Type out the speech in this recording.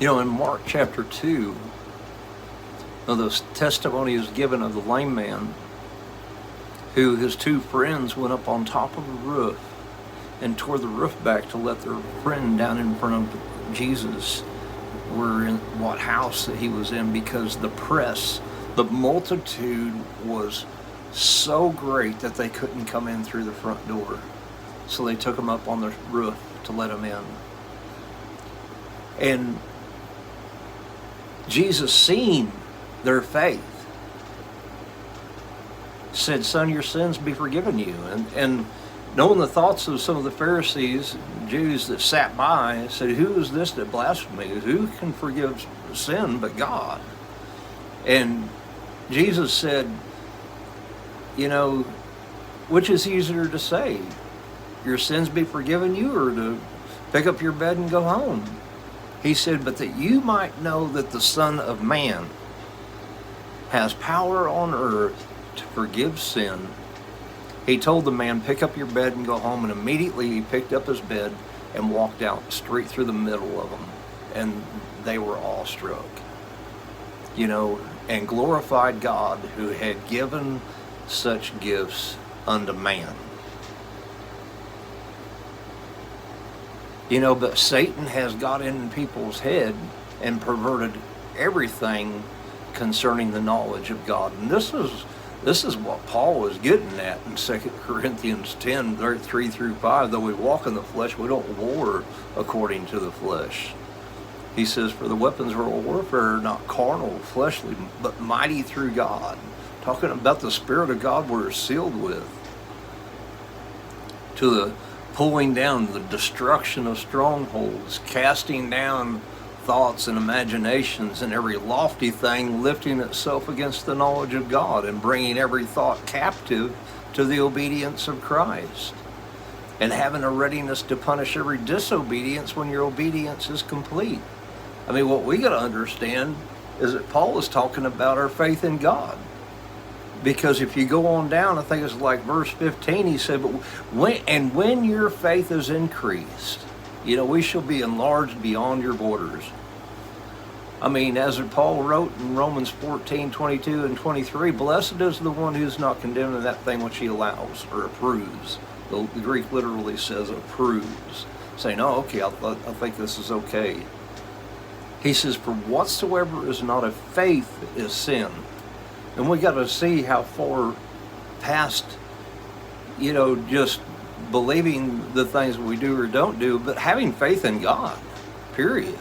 In Mark chapter 2, the testimony is given of the lame man who his two friends went up on top of the roof and tore the roof back to let their friend down in front of Jesus were in what house that he was in, because the multitude was so great that they couldn't come in through the front door. So they took him up on the roof to let him in. And Jesus, seeing their faith, said, "Son, your sins be forgiven you." And knowing the thoughts of some of the Pharisees, Jews that sat by, said, "Who is this that blasphemes? Who can forgive sin but God?" And Jesus said, which is easier to say? Your sins be forgiven you, or to pick up your bed and go home? He said, "But that you might know that the Son of Man has power on earth to forgive sin." He told the man, "Pick up your bed and go home." And immediately he picked up his bed and walked out straight through the middle of them. And they were awestruck, and glorified God who had given such gifts unto man. But Satan has got in people's head and perverted everything concerning the knowledge of God. And this is what Paul is getting at in 2 Corinthians 10, 3 through 5. Though we walk in the flesh, we don't war according to the flesh. He says, "For the weapons of our warfare are not carnal, fleshly, but mighty through God." Talking about the Spirit of God we're sealed with. To the pulling down, the destruction of strongholds, casting down thoughts and imaginations, and every lofty thing lifting itself against the knowledge of God, and bringing every thought captive to the obedience of Christ, and having a readiness to punish every disobedience when your obedience is complete. What we got to understand is that Paul is talking about our faith in God. Because if you go on down, I think it's like verse 15, he said, "But when your faith is increased, we shall be enlarged beyond your borders." As Paul wrote in Romans 14, 22 and 23, "Blessed is the one who is not condemned in that thing which he allows," or approves. The Greek literally says approves, saying, "Oh, okay, I think this is okay." He says, "For whatsoever is not of faith is sin." And we got to see how far past, just believing the things we do or don't do, but having faith in God, period.